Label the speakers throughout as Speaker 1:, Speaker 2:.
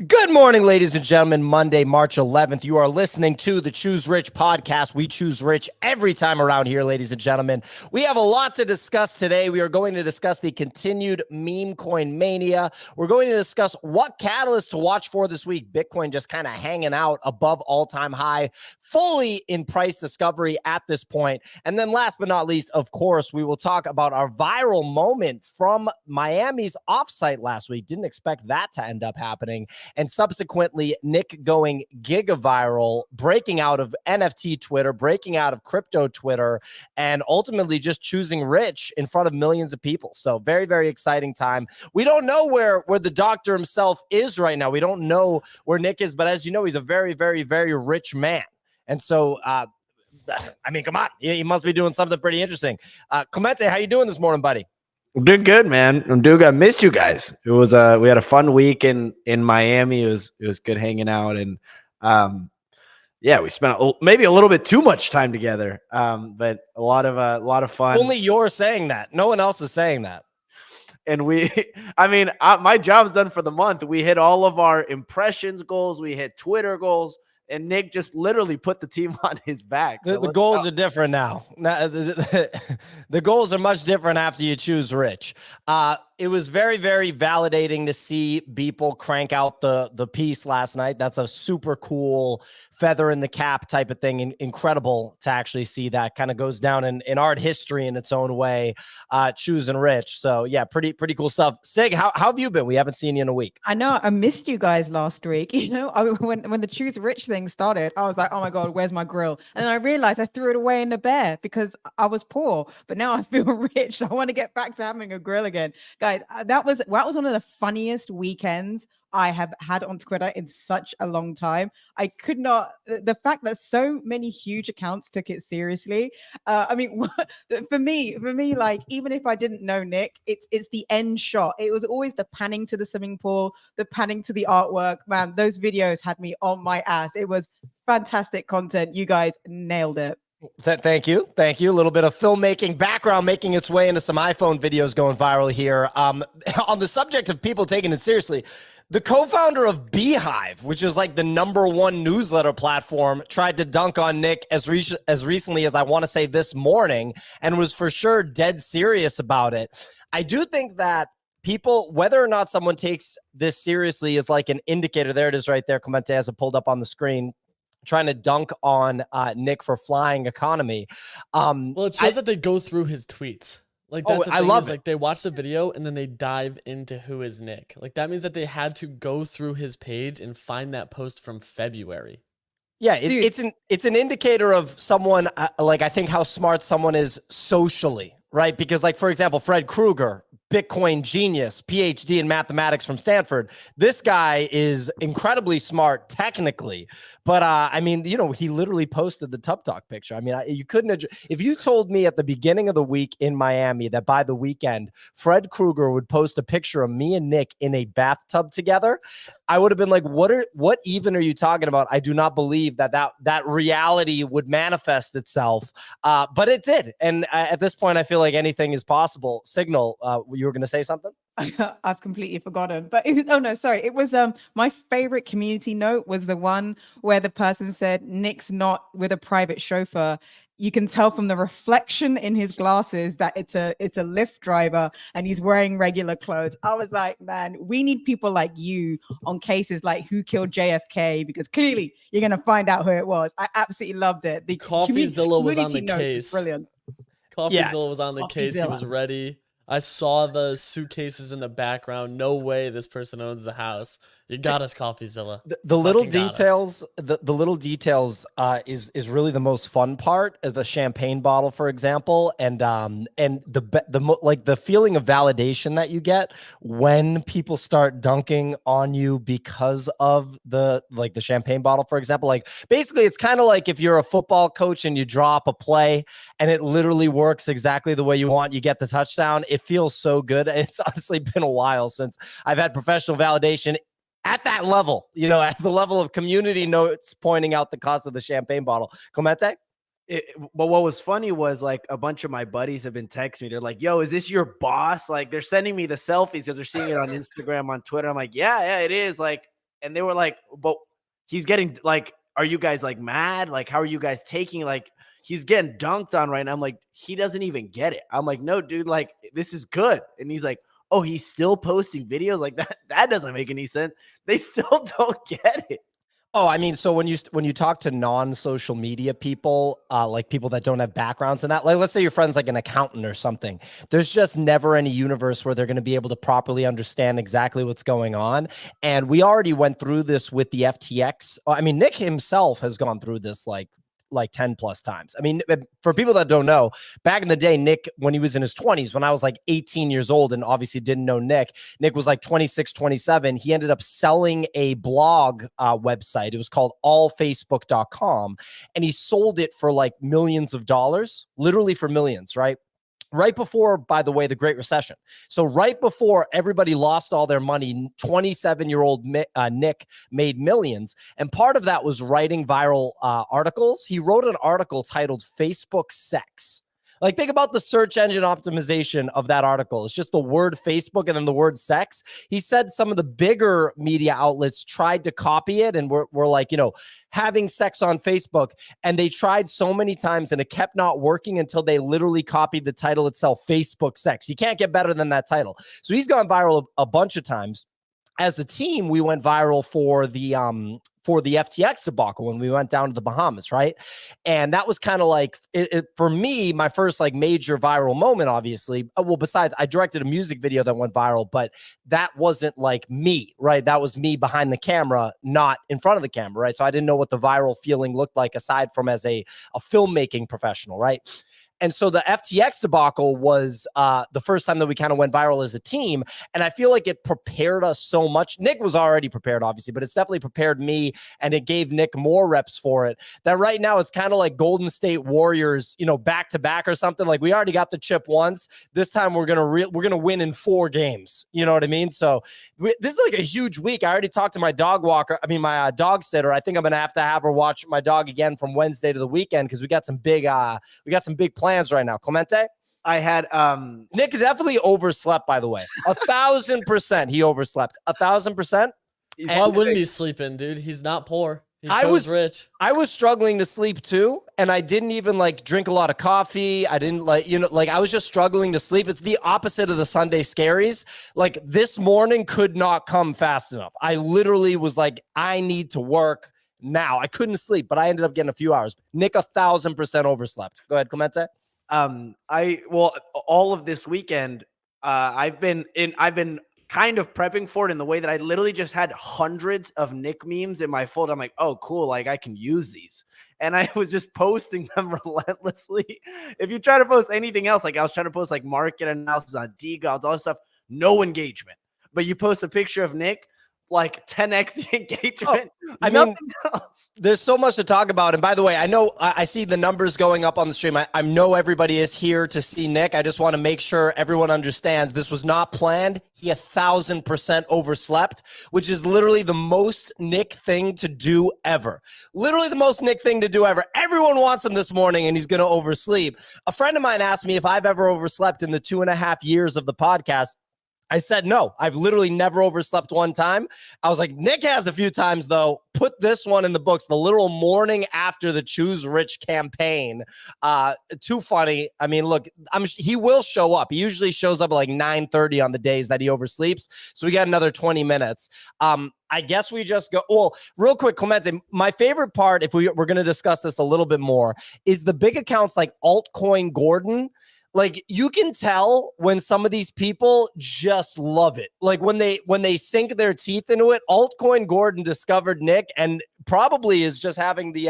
Speaker 1: Good morning, ladies and gentlemen. Monday, March 11th. You are listening to the Choose Rich podcast. We choose rich every time around here, ladies and gentlemen. We have a lot to discuss today. We are going to discuss the continued Memecoin mania. We're going to discuss what catalyst to watch for this week. Bitcoin just kind of hanging out above all-time high, fully in price discovery at this point. And then last but not least, of course, we will talk about our viral moment from Miami's offsite last week. Didn't expect that to end up happening. And subsequently, Nick going gigaviral, breaking out of NFT Twitter, breaking out of crypto Twitter, and ultimately just choosing rich in front of millions of people. So very, very exciting time. We don't know where the doctor himself is right now. We don't know where Nick is, but as you know, he's a very, very, very rich man. And so, I mean, come on, he must be doing something pretty interesting. Clemente, how you doing this morning, buddy?
Speaker 2: I'm doing good, man. I'm doing good. I miss you guys. It was we had a fun week in Miami. It was good hanging out, and yeah, we spent maybe a little bit too much time together. But a lot of fun.
Speaker 1: Only you're saying that. No one else is saying that.
Speaker 2: And my job's done for the month. We hit all of our impressions goals. We hit Twitter goals. And Nick just literally put the team on his back.
Speaker 1: So the goals are different now. The goals are much different after you choose rich. It was very, very validating to see Beeple crank out the piece last night. That's a super cool feather in the cap type of thing. Incredible to actually see that. Kind of goes down in art history in its own way, choosing rich. So yeah, pretty cool stuff. Sig, how have you been? We haven't seen you in a week.
Speaker 3: I know I missed you guys last week. You know, when the choose rich thing started, I was like, oh my God, where's my grill? And then I realized I threw it away in the bear because I was poor, but now I feel rich. I want to get back to having a grill again. Guys, that was one of the funniest weekends I have had on Twitter in such a long time. I could not, the fact that so many huge accounts took it seriously. I mean, for me, like, even if I didn't know Nick, it's the end shot. It was always the panning to the swimming pool, the panning to the artwork. Man, those videos had me on my ass. It was fantastic content. You guys nailed it.
Speaker 1: Thank you. A little bit of filmmaking background making its way into some iPhone videos going viral here. On the subject of people taking it seriously, the co-founder of Beehive, which is like the #1 newsletter platform, tried to dunk on Nick as recently as I want to say this morning, and was for sure dead serious about it. I do think that people, whether or not someone takes this seriously, is like an indicator. There it is right there. Clemente has it pulled up on the screen, trying to dunk on Nick for flying economy.
Speaker 4: Well, it shows that they go through his tweets. Like, that's the thing,
Speaker 1: I love it.
Speaker 4: Like, they watch the video and then they dive into who is Nick. Like, that means that they had to go through his page and find that post from February.
Speaker 1: Yeah, it's an indicator of someone, like, I think how smart someone is socially, right? Because, like, for example, Fred Krueger, Bitcoin genius, PhD in mathematics from Stanford. This guy is incredibly smart technically, but I mean, you know, he literally posted the Tub Talk picture. I mean, you couldn't have, if you told me at the beginning of the week in Miami that by the weekend, Fred Krueger would post a picture of me and Nick in a bathtub together, I would have been like, what even are you talking about? I do not believe that reality would manifest itself, but it did. And at this point, I feel like anything is possible. Signal, you were going to say something?
Speaker 3: I've completely forgotten, but oh no, sorry. It was my favorite community note was the one where the person said Nick's not with a private chauffeur. You can tell from the reflection in his glasses that it's a Lyft driver and he's wearing regular clothes. I was like, man, we need people like you on cases like who killed JFK, because clearly you're going to find out who it was. I absolutely loved it. The
Speaker 4: CoffeeZilla was on the
Speaker 3: case. Brilliant.
Speaker 4: CoffeeZilla was on the case. He was ready. I saw the suitcases in the background. No way this person owns the house. You got us, CoffeeZilla.
Speaker 1: The little details, the little details is really the most fun part. The champagne bottle, for example, and the feeling of validation that you get when people start dunking on you because of the champagne bottle, for example. Like, basically, it's kind of like if you're a football coach and you drop a play and it literally works exactly the way you want, you get the touchdown. It feels so good. It's honestly been a while since I've had professional validation at that level, you know, at the level of community notes pointing out the cost of the champagne bottle. Clemente?
Speaker 2: But what was funny was, like, a bunch of my buddies have been texting me. They're like, yo, is this your boss? Like, they're sending me the selfies because they're seeing it on Instagram, on Twitter. I'm like, yeah, it is. Like, And they were like, but he's getting like, are you guys like mad? Like, how are you guys taking, like, he's getting dunked on right now. I'm like, he doesn't even get it. I'm like, no, dude, like, this is good. And he's like, oh, he's still posting videos like that. That doesn't make any sense. They still don't get it.
Speaker 1: Oh, I mean, so when you talk to non-social media people, like people that don't have backgrounds in that, like let's say your friend's like an accountant or something, there's just never any universe where they're going to be able to properly understand exactly what's going on. And we already went through this with the FTX. I mean, Nick himself has gone through this like 10 plus times. I mean, for people that don't know, back in the day, Nick, when he was in his 20s, when I was like 18 years old and obviously didn't know Nick was like 26, 27. He ended up selling a blog website. It was called allfacebook.com. And he sold it for like millions of dollars, literally for millions, right? Right before, by the way, the Great Recession. So right before everybody lost all their money, 27-year-old Nick made millions. And part of that was writing viral articles. He wrote an article titled Facebook Sex. Like, think about the search engine optimization of that article. It's just the word Facebook and then the word sex. He said some of the bigger media outlets tried to copy it and were like, you know, having sex on Facebook. And they tried so many times and it kept not working until they literally copied the title itself, Facebook Sex. You can't get better than that title. So he's gone viral a bunch of times. As a team, we went viral for the FTX debacle when we went down to the Bahamas, right? And that was kind of like, for me, my first like major viral moment, obviously. Well, besides, I directed a music video that went viral, but that wasn't like me, right? That was me behind the camera, not in front of the camera, right? So I didn't know what the viral feeling looked like aside from as a filmmaking professional, right? And so the FTX debacle was the first time that we kind of went viral as a team. And I feel like it prepared us so much. Nick was already prepared, obviously, but it's definitely prepared me. And it gave Nick more reps for it. That right now it's kind of like Golden State Warriors, you know, back to back or something. Like, we already got the chip once. This time we're gonna win in 4 games. You know what I mean? So this is like a huge week. I already talked to my dog walker. I mean, my dog sitter. I think I'm gonna have her watch my dog again from Wednesday to the weekend because we got some big plans right now. Clemente?
Speaker 2: I had
Speaker 1: Nick definitely overslept, by the way. 1,000% he overslept. 1,000%.
Speaker 4: Why wouldn't he sleep in, dude? He's not poor.
Speaker 1: I was
Speaker 4: rich.
Speaker 1: I was struggling to sleep too, and I didn't even like drink a lot of coffee. I didn't I was just struggling to sleep. It's the opposite of the Sunday scaries. Like, this morning could not come fast enough. I literally was like, I need to work now. I couldn't sleep, but I ended up getting a few hours. Nick 1,000% overslept. Go ahead, Clemente.
Speaker 2: All of this weekend, I've been kind of prepping for it in the way that I literally just had hundreds of Nick memes in my folder. I'm like, oh, cool. Like, I can use these. And I was just posting them relentlessly. If you try to post anything else, like I was trying to post like market analysis on DGOD, all this stuff, no engagement. But you post a picture of Nick, like 10x the engagement.
Speaker 1: Oh, I mean, there's so much to talk about. And by the way, I know I see the numbers going up on the stream. I know everybody is here to see Nick. I just want to make sure everyone understands this was not planned. He 1,000% overslept, which is literally the most Nick thing to do ever. Literally the most Nick thing to do ever. Everyone wants him this morning and he's going to oversleep. A friend of mine asked me if I've ever overslept in the 2.5 years of the podcast. I said, no, I've literally never overslept one time. I was like, Nick has a few times, though. Put this one in the books, the literal morning after the Choose Rich campaign. Too funny. I mean, look, he will show up. He usually shows up at like 9:30 on the days that he oversleeps. So we got another 20 minutes. I guess we just go. Well, real quick, Clemente, my favorite part, if we're going to discuss this a little bit more, is the big accounts like Altcoin Gordon. Like, you can tell when some of these people just love it. Like, when they sink their teeth into it. Altcoin Gordon discovered Nick and probably is just having the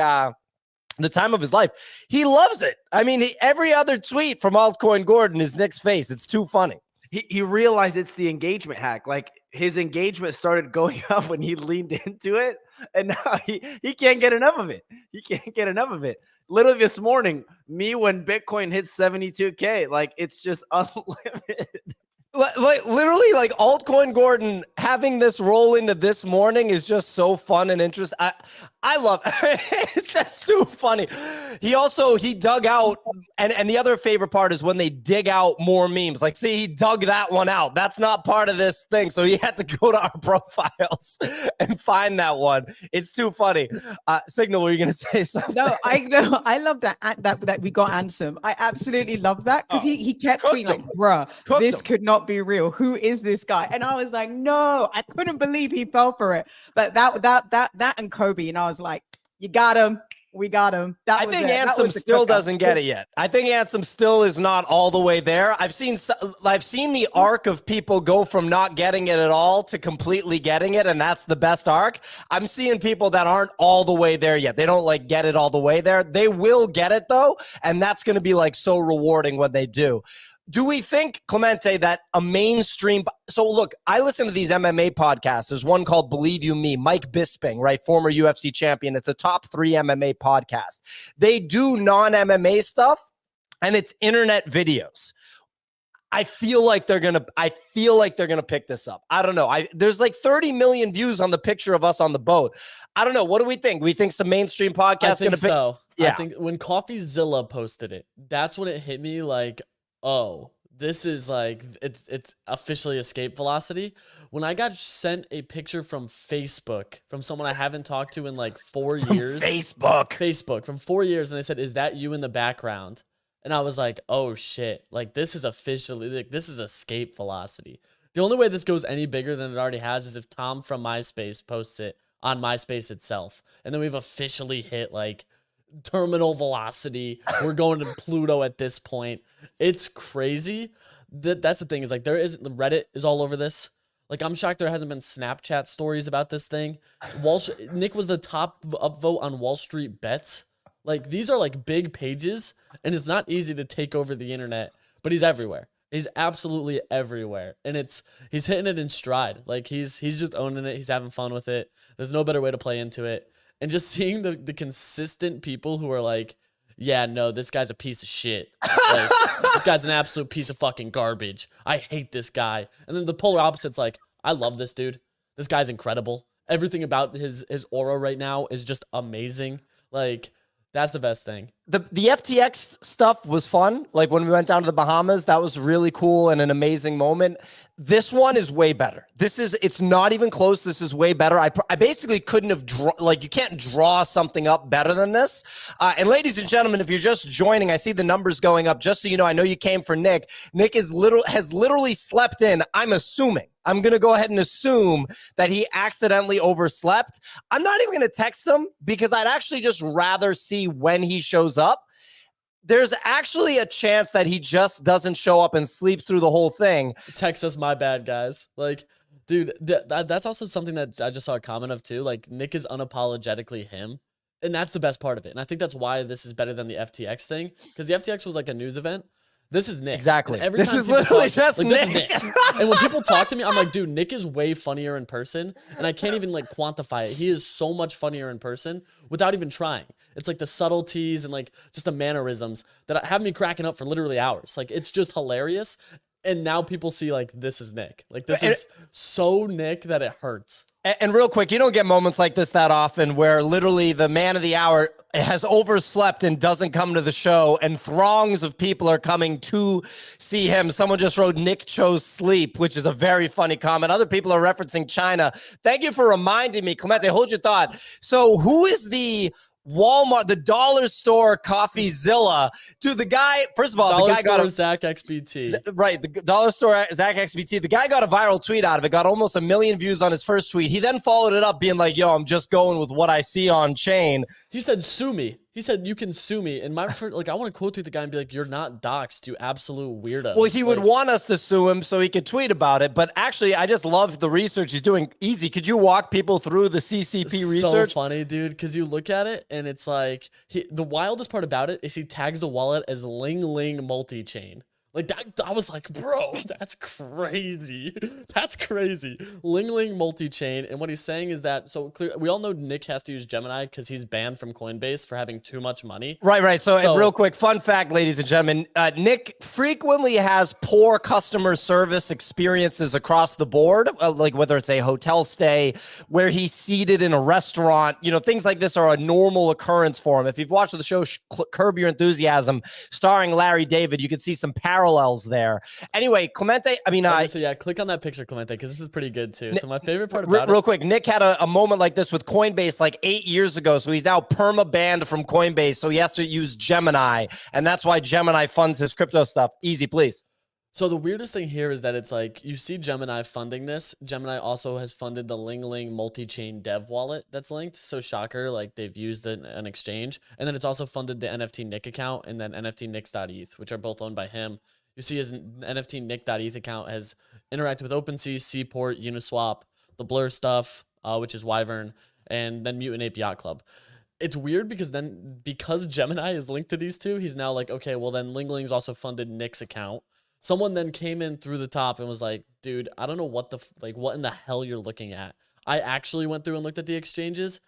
Speaker 1: time of his life. He loves it. I mean, every other tweet from Altcoin Gordon is Nick's face. It's too funny.
Speaker 2: He realized it's the engagement hack. Like, his engagement started going up when he leaned into it, and now he can't get enough of it. He can't get enough of it. Literally this morning, me when Bitcoin hits 72K, like, it's just unlimited.
Speaker 1: Like literally, like Altcoin Gordon having this roll into this morning is just so fun and interesting. I love it's just so funny. He dug out, and the other favorite part is when they dig out more memes. Like, see, he dug that one out. That's not part of this thing. So he had to go to our profiles and find that one. It's too funny. Signal, were you gonna say something?
Speaker 3: No, I love that we got Ansem. I absolutely love that because he kept tweeting like, bruh, this could not be real. Who is this guy? And I was like, no, I couldn't believe he fell for it. But that and Kobe, and I was like, you got him. We got him.
Speaker 1: I think Ansem still doesn't get it yet. I think Ansem still is not all the way there. I've seen the arc of people go from not getting it at all to completely getting it, and that's the best arc. I'm seeing people that aren't all the way there yet. They don't like get it all the way there. They will get it though, and that's going to be like so rewarding when they do. Do we think, Clemente, that a mainstream... So look, I listen to these MMA podcasts. There's one called Believe You Me, Mike Bisping, right? Former UFC champion. It's a top 3 MMA podcast. They do non-MMA stuff, and it's internet videos. I feel like they're gonna pick this up. I don't know. There's like 30 million views on the picture of us on the boat. I don't know. What do we think? We think some mainstream podcast gonna pick?
Speaker 4: So.
Speaker 1: Yeah.
Speaker 4: I think when CoffeeZilla posted it, that's when it hit me like, oh, this is like, it's officially escape velocity. When I got sent a picture from Facebook from someone I haven't talked to in like 4 years. Facebook from 4 years. And they said, is that you in the background? And I was like, oh shit, like this is officially, like this is escape velocity. The only way this goes any bigger than it already has is if Tom from MySpace posts it on MySpace itself. And then we've officially hit like terminal velocity. We're going to Pluto at this point. It's crazy. That's the thing, is like the Reddit is all over this. Like, I'm shocked there hasn't been Snapchat stories about this thing. Nick was the top upvote on Wall Street Bets. Like, these are like big pages, and it's not easy to take over the internet, but he's everywhere. He's absolutely everywhere. And he's hitting it in stride. Like, he's just owning it. He's having fun with it. There's no better way to play into it. And just seeing the consistent people who are like, yeah, no, this guy's a piece of shit. Like, this guy's an absolute piece of fucking garbage. I hate this guy. And then the polar opposite's like, I love this dude. This guy's incredible. Everything about his aura right now is just amazing. Like, that's the best thing. The
Speaker 1: FTX stuff was fun. Like when we went down to the Bahamas, that was really cool and an amazing moment. This one is way better. It's not even close. This is way better. I basically couldn't have you can't draw something up better than this. And ladies and gentlemen, if you're just joining, I see the numbers going up. Just so you know, I know you came for Nick. Nick has literally slept in. I'm going to go ahead and assume that he accidentally overslept. I'm not even going to text him because I'd actually just rather see when he shows up. There's actually a chance that he just doesn't show up and sleeps through the whole thing.
Speaker 4: Text us, my bad, guys. Like, dude, that's also something that I just saw a comment of too. Like, Nick is unapologetically him. And that's the best part of it. And I think that's why this is better than the FTX thing. Because the FTX was like a news event. This is Nick.
Speaker 1: Exactly.
Speaker 4: This is
Speaker 1: literally just Nick.
Speaker 4: This is Nick. And when people talk to me, I'm like, dude, Nick is way funnier in person. And I can't even like quantify it. He is so much funnier in person without even trying. It's like the subtleties and like just the mannerisms that have me cracking up for literally hours. Like, it's just hilarious. And now people see like, this is Nick. Like, this is so Nick that it hurts.
Speaker 1: And real quick, you don't get moments like this that often where literally the man of the hour has overslept and doesn't come to the show, and throngs of people are coming to see him. Someone just wrote Nick chose sleep, which is a very funny comment. Other people are referencing China. Thank you for reminding me, Clemente. Hold your thought. So who is the Walmart, the dollar store CoffeeZilla? Dude, the guy, first of all,
Speaker 4: dollar
Speaker 1: the guy got a
Speaker 4: Zach XBT.
Speaker 1: Right, the dollar store Zach XBT. The guy got a viral tweet out of it, got almost 1 million views on his first tweet. He then followed it up being like, yo, I'm just going with what I see on chain.
Speaker 4: He said, sue me. He said, you can sue me. And my like, I want to quote tweet the guy and be like, you're not doxxed, you absolute weirdo.
Speaker 1: Well, he would want us to sue him so he could tweet about it. But actually, I just love the research he's doing. Easy. Could you walk people through the CCP research?
Speaker 4: So funny, dude, because you look at it and it's like, the wildest part about it is he tags the wallet as Ling Ling multi-chain, Like that, I was like, bro, that's crazy. That's crazy. Ling multi-chain. And what he's saying is that, so clear, we all know Nick has to use Gemini because he's banned from Coinbase for having too much money.
Speaker 1: Right. So real quick, fun fact, ladies and gentlemen, Nick frequently has poor customer service experiences across the board, like whether it's a hotel stay, where he's seated in a restaurant, things like this are a normal occurrence for him. If you've watched the show Curb Your Enthusiasm, starring Larry David, you can see some parallels there. Anyway, Clemente,
Speaker 4: so yeah, click on that picture, Clemente, because this is pretty good too. So my favorite part about
Speaker 1: real quick, Nick had a moment like this with Coinbase like 8 years ago, so he's now perma-banned from Coinbase, so he has to use Gemini, and that's why Gemini funds his crypto stuff. Easy, please.
Speaker 4: So the weirdest thing here is that it's like, you see Gemini funding this. Gemini also has funded the Ling multi-chain dev wallet that's linked. So shocker, like they've used an exchange. And then it's also funded the NFT Nick account and then NFT Nix.eth, which are both owned by him. You see his NFT Nick.eth account has interacted with OpenSea, Seaport, Uniswap, the Blur stuff, which is Wyvern, and then Mutant Ape Yacht Club. It's weird because Gemini is linked to these two, he's now like, okay, well then Ling's also funded Nick's account. Someone then came in through the top and was like, dude, I don't know what what in the hell you're looking at. I actually went through and looked at the exchanges.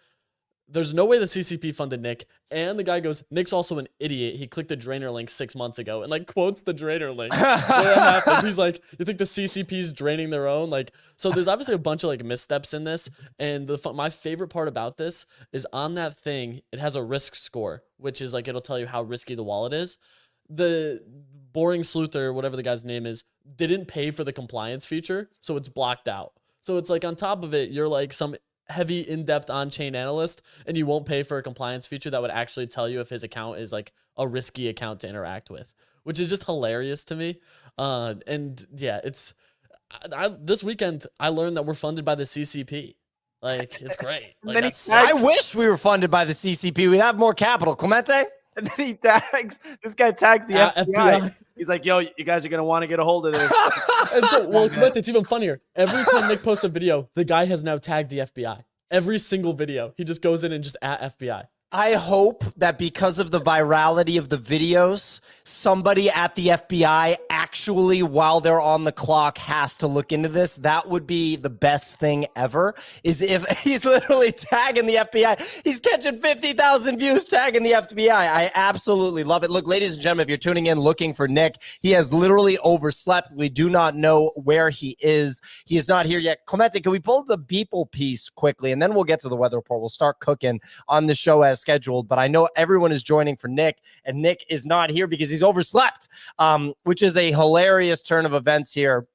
Speaker 4: There's no way the CCP funded Nick. And the guy goes, Nick's also an idiot. He clicked a drainer link 6 months ago and like quotes the drainer link. What happened? He's like, you think the CCP's draining their own? Like, so there's obviously a bunch of like missteps in this. And my favorite part about this is on that thing, it has a risk score, which is like, it'll tell you how risky the wallet is. The boring sleuther, whatever the guy's name is, didn't pay for the compliance feature, so it's blocked out. So it's like on top of it, you're like some heavy in-depth on-chain analyst, and you won't pay for a compliance feature that would actually tell you if his account is like a risky account to interact with, which is just hilarious to me. And yeah, this weekend I learned that we're funded by the CCP. Like, it's great. Like,
Speaker 1: I wish we were funded by the CCP. We'd have more capital. Clemente?
Speaker 2: And then this guy tags the FBI. He's like, yo, you guys are going to want to get a hold of this.
Speaker 4: And so, well, it's even funnier. Every time Nick posts a video, the guy has now tagged the FBI. Every single video, he just goes in and just at FBI.
Speaker 1: I hope that because of the virality of the videos, somebody at the FBI actually, while they're on the clock, has to look into this. That would be the best thing ever, is if he's literally tagging the FBI. He's catching 50,000 views tagging the FBI. I absolutely love it. Look, ladies and gentlemen, if you're tuning in looking for Nick, he has literally overslept. We do not know where he is. He is not here yet. Clemente, can we pull the Beeple piece quickly, and then we'll get to the weather report. We'll start cooking on the show as scheduled, but I know everyone is joining for Nick, and Nick is not here because he's overslept, which is a hilarious turn of events here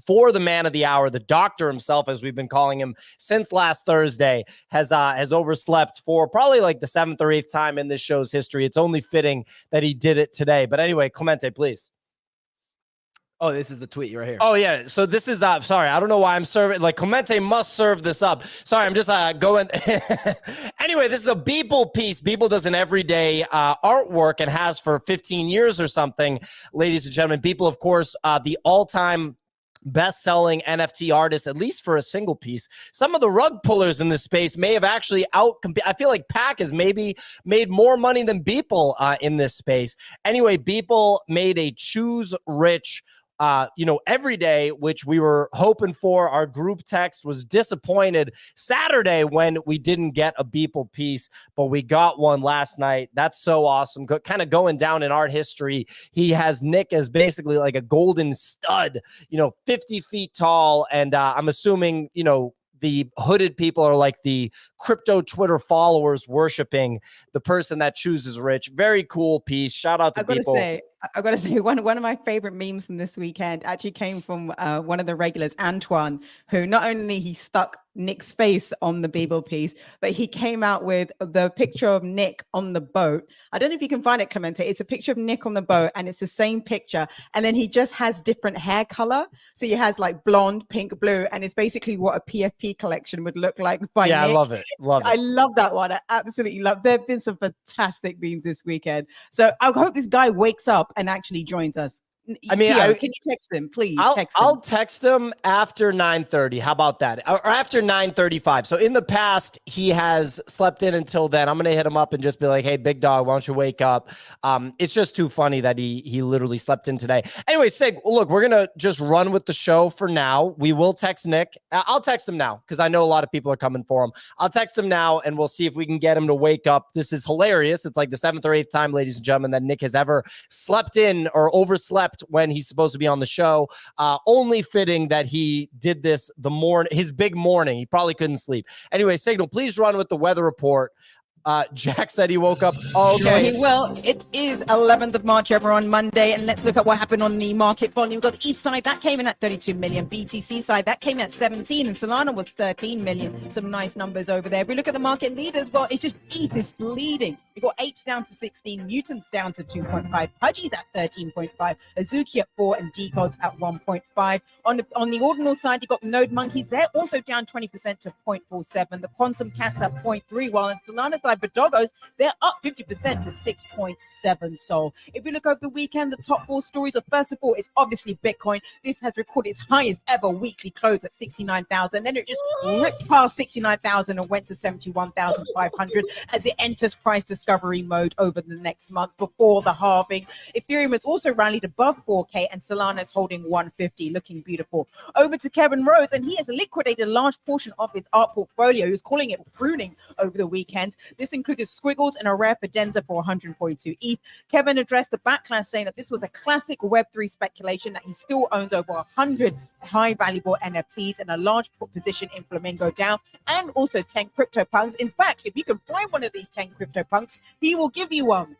Speaker 1: for the man of the hour. The doctor himself, as we've been calling him since last Thursday, has overslept for probably like the 7th or 8th time in this show's history. It's only fitting that he did it today. But anyway, Clemente, please.
Speaker 2: Oh, this is the tweet right here.
Speaker 1: Oh, yeah. So this is, sorry, I don't know why I'm serving, like Clemente must serve this up. Sorry, I'm just going. Anyway, this is a Beeple piece. Beeple does an everyday artwork and has for 15 years or something, ladies and gentlemen. Beeple, of course, the all-time best-selling NFT artist, at least for a single piece. Some of the rug pullers in this space may have actually I feel like Pac has maybe made more money than Beeple in this space. Anyway, Beeple made a Choose Rich every day, which we were hoping for. Our group text was disappointed Saturday when we didn't get a Beeple piece, but we got one last night. That's so awesome. Kind of going down in art history. He has Nick as basically like a golden stud, 50 feet tall. And I'm assuming, the hooded people are like the crypto Twitter followers worshiping the person that chooses Rich. Very cool piece. Shout out to people.
Speaker 3: I've got to say, one of my favorite memes from this weekend actually came from one of the regulars, Antoine, who not only he stuck Nick's face on the Beeple piece, but he came out with the picture of Nick on the boat. I don't know if you can find it, Clemente. It's a picture of Nick on the boat, and it's the same picture. And then he just has different hair color. So he has like blonde, pink, blue, and it's basically what a PFP collection would look like by Nick.
Speaker 1: I love it. I
Speaker 3: love that one. I absolutely love. There have been some fantastic memes this weekend. So I hope this guy wakes up and actually joins us.
Speaker 1: I mean,
Speaker 3: Theo, can you text him, please?
Speaker 1: I'll text him after 9:30. How about that? Or after 9:35. So in the past, he has slept in until then. I'm gonna hit him up and just be like, "Hey, big dog, why don't you wake up?" It's just too funny that he literally slept in today. Anyway, Sig, look, we're gonna just run with the show for now. We will text Nick. I'll text him now because I know a lot of people are coming for him. I'll text him now, and we'll see if we can get him to wake up. This is hilarious. It's like the 7th or 8th time, ladies and gentlemen, that Nick has ever slept in or overslept when he's supposed to be on the show. Only fitting that he did this his big morning. He probably couldn't sleep. Anyway, Signal, please run with the weather report. Jack said he woke up. Oh, okay.
Speaker 3: Sure he will. It is 11th of March, everyone, Monday. And let's look at what happened on the market volume. We've got the ETH side, that came in at 32 million. BTC side, that came in at 17. And Solana was 13 million. Some nice numbers over there. If we look at the market leaders, well, it's just ETH is leading. We've got Apes down to 16, Mutants down to 2.5, Pudgies at 13.5, Azuki at 4, and Decodes at 1.5. On the ordinal side, you've got Node Monkeys. They're also down 20% to 0.47. The Quantum Cats at 0.3, while on Solana side, Doggos, they're up 50% to 6.7. So if we look over the weekend, the top 4 stories are, first of all, it's obviously Bitcoin. This has recorded its highest ever weekly close at 69,000. Then it just ripped past 69,000 and went to 71,500 as it enters price discovery mode over the next month before the halving. Ethereum has also rallied above 4K, and Solana is holding 150, looking beautiful. Over to Kevin Rose, and he has liquidated a large portion of his art portfolio. He was calling it pruning over the weekend. This included Squiggles and a rare Fidenza for 142 ETH. Kevin addressed the backlash, saying that this was a classic Web3 speculation, that he still owns over 100 high valuable NFTs and a large position in Flamingo DAO, and also 10 CryptoPunks. In fact, if you can find one of these 10 CryptoPunks, he will give you one.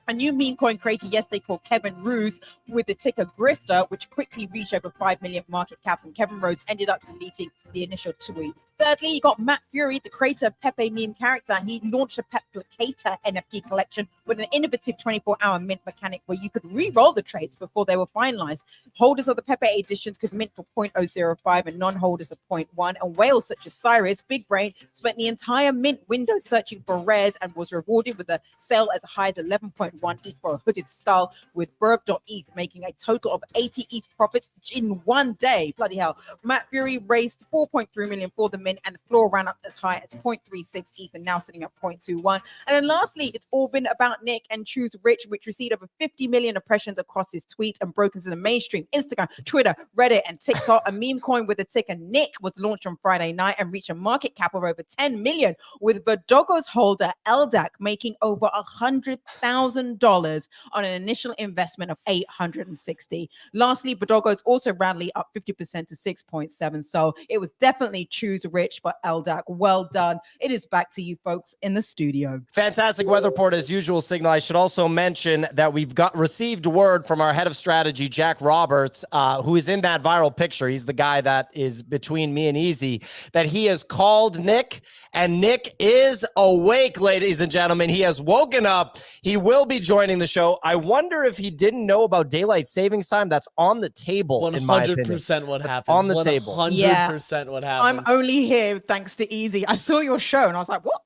Speaker 3: A new meme coin creator yesterday called Kevin Ruse with the ticker Grifter, which quickly reached over 5 million market cap, and Kevin Rose ended up deleting the initial tweet. Thirdly, you got Matt Fury, the creator of Pepe meme character. He launched a Peplicator NFT collection with an innovative 24-hour mint mechanic where you could re-roll the trades before they were finalized. Holders of the Pepe editions could mint for 0.005 and non-holders of 0.1. And whales such as Cyrus, Big Brain, spent the entire mint window searching for rares and was rewarded with a sale as high as 11.1 ETH for a hooded skull, with Burb.eth making a total of 80 ETH profits in one day. Bloody hell. Matt Fury raised 4.3 million for the mint, and the floor ran up as high as 0.36 ETH and now sitting at 0.21. And then lastly, it's all been about Nick and Choose Rich, which received over 50 million impressions across his tweets and broke into the mainstream Instagram, Twitter, Reddit, and TikTok. A meme coin with the ticker Nick was launched on Friday night and reached a market cap of over 10 million, with Badogo's holder LDAC making over $100,000 on an initial investment of 860. Lastly, Badogo's also rallied up 50% to 6.7. So it was definitely Choose Rich for LDAC. Well done. It is back to you folks in the studio.
Speaker 1: Fantastic weather report as usual, Signal. I should also mention that we've received word from our head of strategy, Jack Roberts, who is in that viral picture. He's the guy that is between me and Easy, that he has called Nick, and Nick is awake, ladies and gentlemen. He has woken up. He will be joining the show. I wonder if he didn't know about daylight savings time. That's on the table.
Speaker 4: 100% what happened.
Speaker 1: On the table.
Speaker 4: 100% what happened.
Speaker 3: I'm only here thanks to Easy. I saw your show and I was like, what?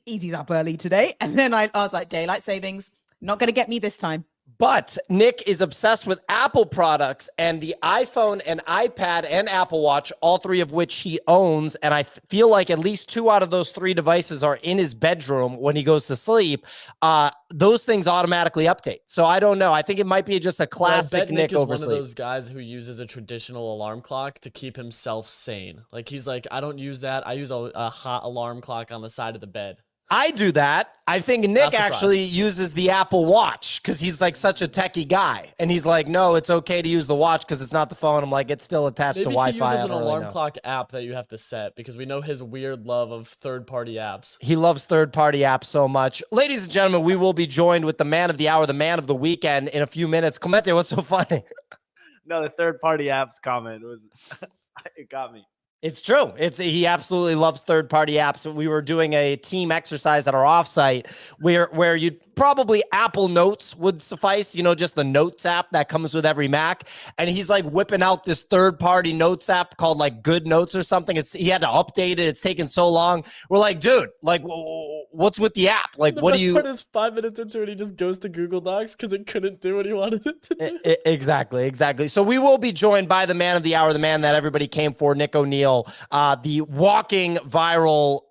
Speaker 3: Easy's up early today. And then I was like, daylight savings, not going to get me this time.
Speaker 1: But Nick is obsessed with Apple products and the iPhone and iPad and Apple Watch, all three of which he owns. And I feel like at least 2 out of those 3 devices are in his bedroom when he goes to sleep. Those things automatically update. So I don't know. I think it might be just a classic Nick
Speaker 4: is
Speaker 1: oversleep.
Speaker 4: One of those guys who uses a traditional alarm clock to keep himself sane. Like he's like, I don't use that. I use a hot alarm clock on the side of the bed.
Speaker 1: I do that. I think Nick actually uses the Apple Watch because he's like such a techie guy. And he's like, no, it's okay to use the watch because it's not the phone. I'm like, it's still attached to Wi-Fi.
Speaker 4: Maybe he uses an alarm clock app that you have to set because we know his weird love of third-party apps.
Speaker 1: He loves third-party apps so much. Ladies and gentlemen, we will be joined with the man of the hour, the man of the weekend in a few minutes. Clemente, what's so funny?
Speaker 2: No, the third-party apps comment was, it got me.
Speaker 1: It's true. He absolutely loves third-party apps. We were doing a team exercise at our offsite where you probably Apple Notes would suffice, just the Notes app that comes with every Mac. And he's like whipping out this third-party Notes app called like Good Notes or something. He had to update it. It's taken so long. We're like, dude, like, what's with the app? Like,
Speaker 4: The
Speaker 1: what do
Speaker 4: best
Speaker 1: you?
Speaker 4: part is 5 minutes into it, he just goes to Google Docs because it couldn't do what he wanted it to do.
Speaker 1: Exactly. So we will be joined by the man of the hour, the man that everybody came for, Nick O'Neill, the walking viral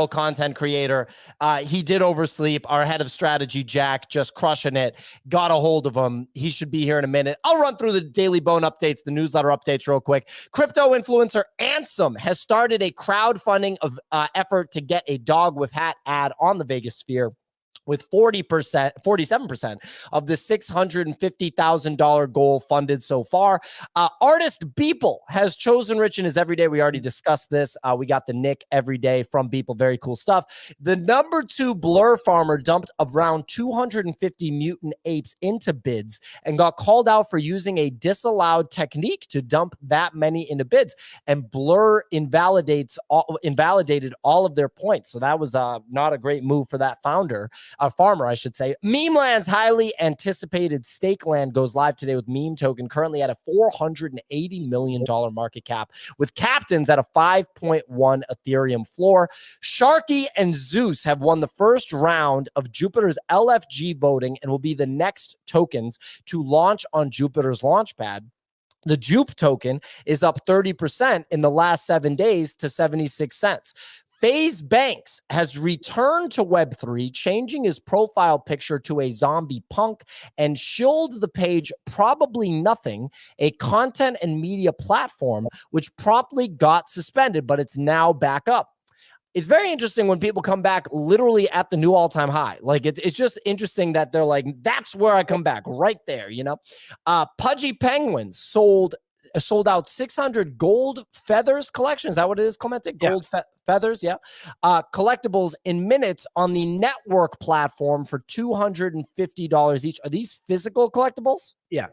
Speaker 1: content creator. He did oversleep. Our head of strategy, Jack, just crushing it. Got a hold of him. He should be here in a minute. I'll run through the Daily Bone updates, the newsletter updates real quick. Crypto influencer Ansem has started a crowdfunding effort to get a dog with hat ad on the Vegas Sphere, with 47% of the $650,000 goal funded so far. Artist Beeple has chosen Rich in his everyday. We already discussed this. We got the Nick everyday from Beeple. Very cool stuff. The number 2 blur farmer dumped around 250 mutant apes into bids and got called out for using a disallowed technique to dump that many into bids. And Blur invalidated all of their points. So that was not a great move for that farmer, I should say. Memeland's highly anticipated stake land goes live today with Meme Token, currently at a $480 million market cap, with captains at a 5.1 Ethereum floor. Sharky and Zeus have won the first round of Jupiter's LFG voting and will be the next tokens to launch on Jupiter's launchpad. The Jupe token is up 30% in the last 7 days to 76 cents. FaZe Banks has returned to Web3, changing his profile picture to a zombie punk, and shilled the page Probably Nothing, a content and media platform, which promptly got suspended, but it's now back up. It's very interesting when people come back literally at the new all-time high. Like, it's just interesting that they're like, that's where I come back, right there, Pudgy Penguins sold out 600 gold feathers collection. Is that what it is, Clemente? Gold feathers, yeah. Collectibles in minutes on the network platform for $250 each. Are these physical collectibles?
Speaker 2: Yeah.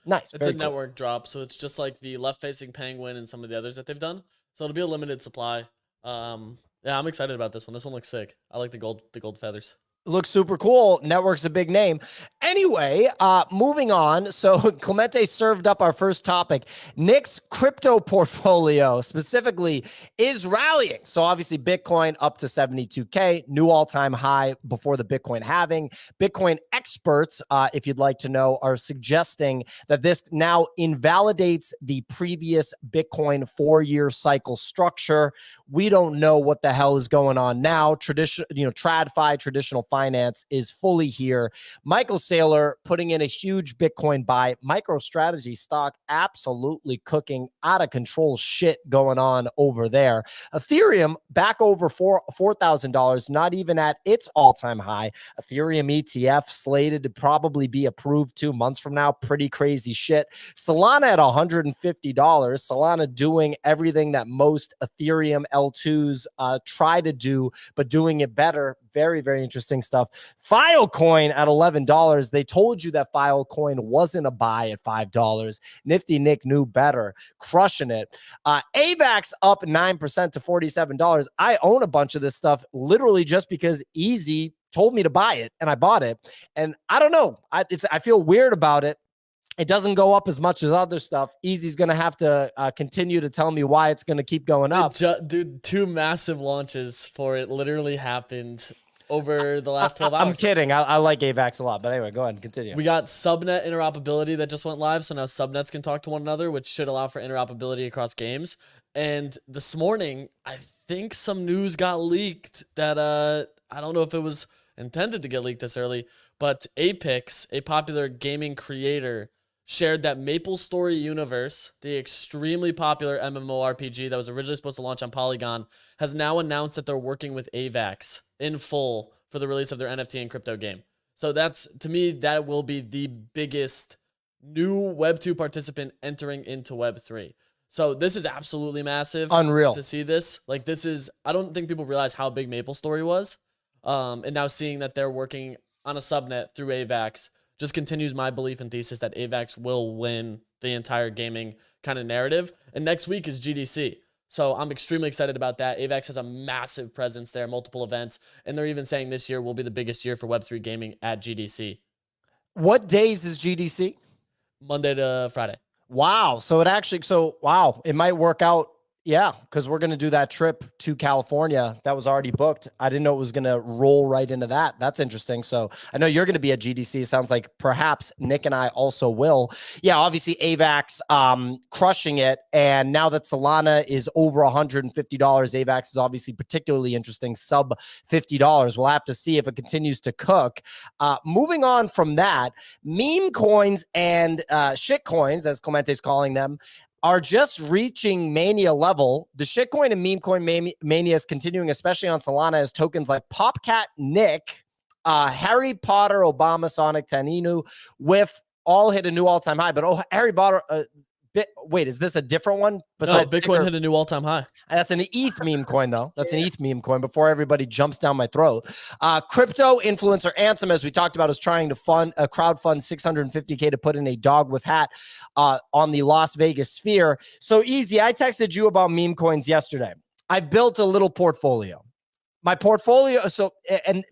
Speaker 1: Nice.
Speaker 4: It's a network drop, so it's just like the left-facing penguin and some of the others that they've done. So it'll be a limited supply. Yeah, I'm excited about this one. This one looks sick. I like the gold feathers.
Speaker 1: Looks super cool. Network's a big name. Anyway, moving on. So Clemente served up our first topic. Nick's crypto portfolio specifically is rallying. So obviously Bitcoin up to 72K, new all-time high before the Bitcoin halving. Bitcoin experts, if you'd like to know, are suggesting that this now invalidates the previous Bitcoin 4-year cycle structure. We don't know what the hell is going on now. TradFi, traditional finance, is fully here. Michael Saylor putting in a huge Bitcoin buy. MicroStrategy stock absolutely cooking, out of control shit going on over there. Ethereum back over $4,000, not even at its all-time high. Ethereum ETF slated to probably be approved 2 months from now. Pretty crazy shit. Solana at $150. Solana doing everything that most Ethereum L2s try to do, but doing it better. Very, very interesting stuff. Filecoin at $11. They told you that Filecoin wasn't a buy at $5. Nifty Nick knew better, crushing it. AVAX up 9% to $47. I own a bunch of this stuff literally just because Easy told me to buy it and I bought it. And I don't know. I feel weird about it. It doesn't go up as much as other stuff. Easy's going to have to continue to tell me why it's going to keep going up.
Speaker 4: Dude, 2 massive launches for it literally happened over the last 12 hours.
Speaker 1: I'm kidding. I like AVAX a lot. But anyway, go ahead and continue.
Speaker 4: We got subnet interoperability that just went live. So now subnets can talk to one another, which should allow for interoperability across games. And this morning, I think some news got leaked that I don't know if it was intended to get leaked this early, but Apex, a popular gaming creator, shared that MapleStory Universe, the extremely popular MMORPG that was originally supposed to launch on Polygon, has now announced that they're working with AVAX in full for the release of their NFT and crypto game. So that's, to me, that will be the biggest new Web2 participant entering into Web3. So this is absolutely massive.
Speaker 1: Unreal
Speaker 4: to see this. Like, this is, I don't think people realize how big MapleStory was. And now seeing that they're working on a subnet through AVAX just continues my belief and thesis that AVAX will win the entire gaming kind of narrative. And next week is GDC. So I'm extremely excited about that. AVAX has a massive presence there, multiple events, and they're even saying this year will be the biggest year for Web3 gaming at GDC.
Speaker 1: What days is GDC?
Speaker 4: Monday to Friday.
Speaker 1: Wow. Wow, it might work out. Yeah, because we're going to do that trip to California. That was already booked. I didn't know it was going to roll right into that. That's interesting. So I know you're going to be at GDC. Sounds like perhaps Nick and I also will. Yeah, obviously AVAX crushing it. And now that Solana is over $150, AVAX is obviously particularly interesting, sub $50. We'll have to see if it continues to cook. Moving on from that, meme coins and shit coins, as Clemente's calling them, are just reaching mania level. The shitcoin and memecoin mania is continuing, especially on Solana, as tokens like Popcat Nick, Harry Potter, Obama, Sonic, Taninu, with all hit a new all-time high. But Harry Potter, wait, is this a different one?
Speaker 4: No, Bitcoin hit a new all-time high.
Speaker 1: That's an ETH meme coin, though. That's an ETH meme coin before everybody jumps down my throat. Crypto influencer Ansem, as we talked about, is trying to crowdfund $650K to put in a dog with hat on the Las Vegas sphere. So easy. I texted you about meme coins yesterday. I've built a little portfolio. My portfolio,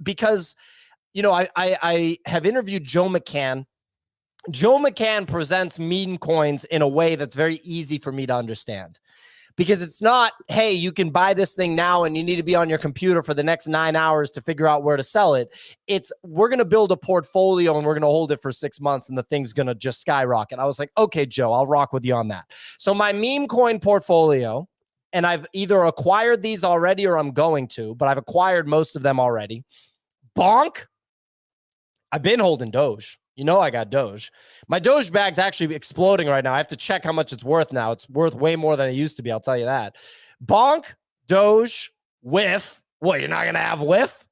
Speaker 1: because, I have interviewed Joe McCann. Joe McCann presents meme coins in a way that's very easy for me to understand, because it's not, hey, you can buy this thing now and you need to be on your computer for the next 9 hours to figure out where to sell it. It's, we're going to build a portfolio and we're going to hold it for 6 months and the thing's going to just skyrocket. I was like, okay, Joe, I'll rock with you on that. So my meme coin portfolio, and I've either acquired these already or I'm going to, but I've acquired most of them already. Bonk. I've been holding Doge. I got Doge. My Doge bag's actually exploding right now. I have to check how much it's worth now. It's worth way more than it used to be. I'll tell you that. Bonk, Doge, Whiff. What, you're not going to have Whiff?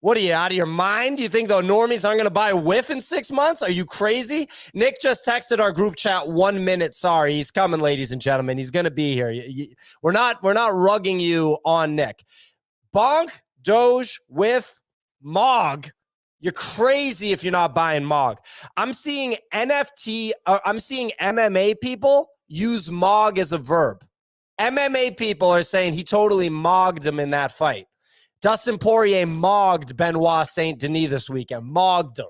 Speaker 1: What are you, out of your mind? You think the normies aren't going to buy Whiff in 6 months? Are you crazy? Nick just texted our group chat 1 minute. Sorry, he's coming, ladies and gentlemen. He's going to be here. We're not rugging you on Nick. Bonk, Doge, Whiff, Mog. You're crazy if you're not buying MOG. I'm seeing MMA people use MOG as a verb. MMA people are saying he totally mogged him in that fight. Dustin Poirier mogged Benoit Saint Denis this weekend. Mogged him.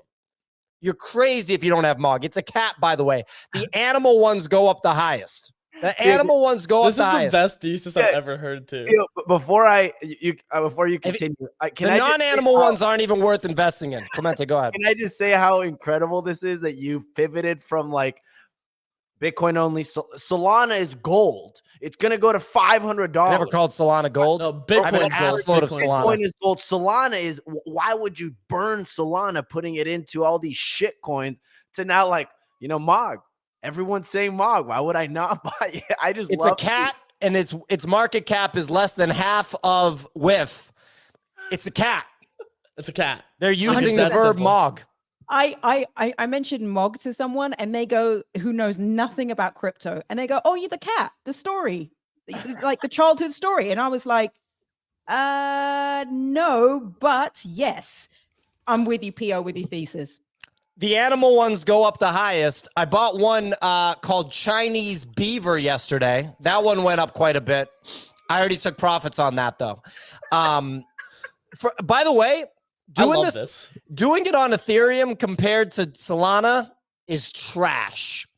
Speaker 1: You're crazy if you don't have MOG. It's a cat, by the way. The animal ones go up the highest. The animal ones go up the highest.
Speaker 4: This is the best thesis I've ever heard, too.
Speaker 2: Before you continue,
Speaker 1: the non-animal ones aren't even worth investing in. Clemente, go ahead.
Speaker 2: Can I just say how incredible this is that you pivoted from like Bitcoin only? Solana is gold. It's going to go to $500.
Speaker 1: I never called Solana gold.
Speaker 4: No, Bitcoin's gold.
Speaker 2: Bitcoin is gold. Solana is, why would you burn Solana putting it into all these shit coins to now MOG? Everyone's saying MOG. Why would I not buy it?
Speaker 1: It's a cat, and its market cap is less than half of Whiff. It's a cat.
Speaker 4: It's a cat.
Speaker 1: They're using the verb MOG.
Speaker 3: I mentioned MOG to someone, and they go, who knows nothing about crypto, and they go, "Oh, you're the cat, the story, like the childhood story." And I was like, no, but yes, I'm with you, PO, with your thesis.
Speaker 1: The animal ones go up the highest. I bought one called Chinese Beaver yesterday. That one went up quite a bit. I already took profits on that, though. By the way, doing it on Ethereum compared to Solana is trash.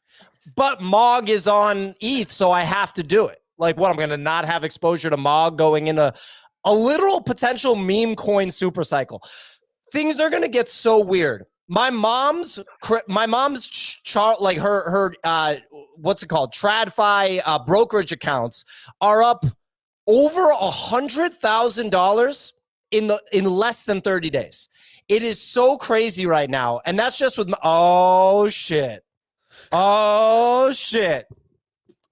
Speaker 1: But MOG is on ETH, so I have to do it. Like, what, I'm going to not have exposure to MOG going into a literal potential meme coin supercycle. Things are going to get so weird. My mom's chart, like her what's it called? TradFi brokerage accounts are up over $100,000 in less than 30 days. It is so crazy right now. And that's just with oh shit.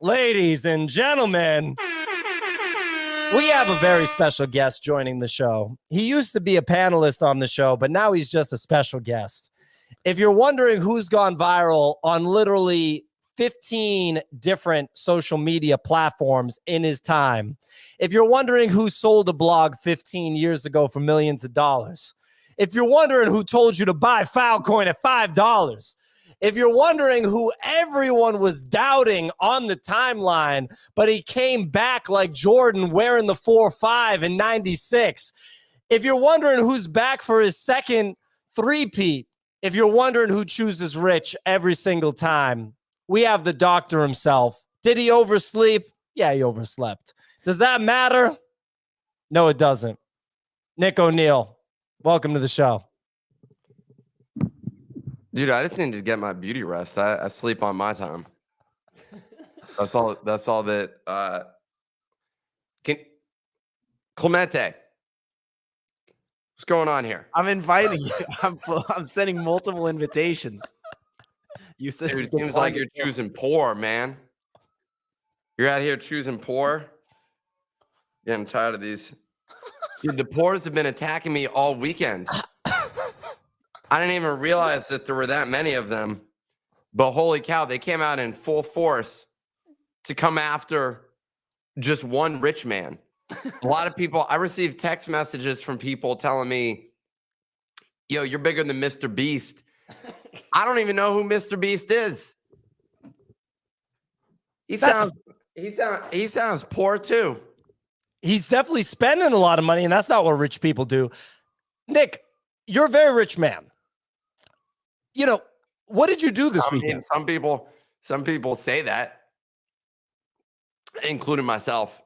Speaker 1: Ladies and gentlemen, we have a very special guest joining the show. He used to be a panelist on the show, but now he's just a special guest. If you're wondering who's gone viral on literally 15 different social media platforms in his time, if you're wondering who sold a blog 15 years ago for millions of dollars, if you're wondering who told you to buy Filecoin at $5, If you're wondering who everyone was doubting on the timeline, but he came back like Jordan wearing the 4-5 in 96. If you're wondering who's back for his second three-peat, if you're wondering who chooses Rich every single time, we have the doctor himself. Did he oversleep? Yeah, he overslept. Does that matter? No, it doesn't. Nick O'Neill, welcome to the show.
Speaker 5: Dude, I just need to get my beauty rest. I sleep on my time. That's all that Clemente. What's going on here?
Speaker 2: I'm inviting you. I'm sending multiple invitations. You said
Speaker 5: Dude, it seems like you're choosing poor, man. You're out here choosing poor. Yeah, I'm tired of these. Dude, the poors have been attacking me all weekend. I didn't even realize that there were that many of them. But holy cow, they came out in full force to come after just one rich man. A lot of people, I received text messages from people telling me, yo, you're bigger than Mr. Beast. I don't even know who Mr. Beast is. He sounds poor too.
Speaker 1: He's definitely spending a lot of money, and that's not what rich people do. Nick, you're a very rich man. You know, what did you do this weekend?
Speaker 5: Some people say that, including myself.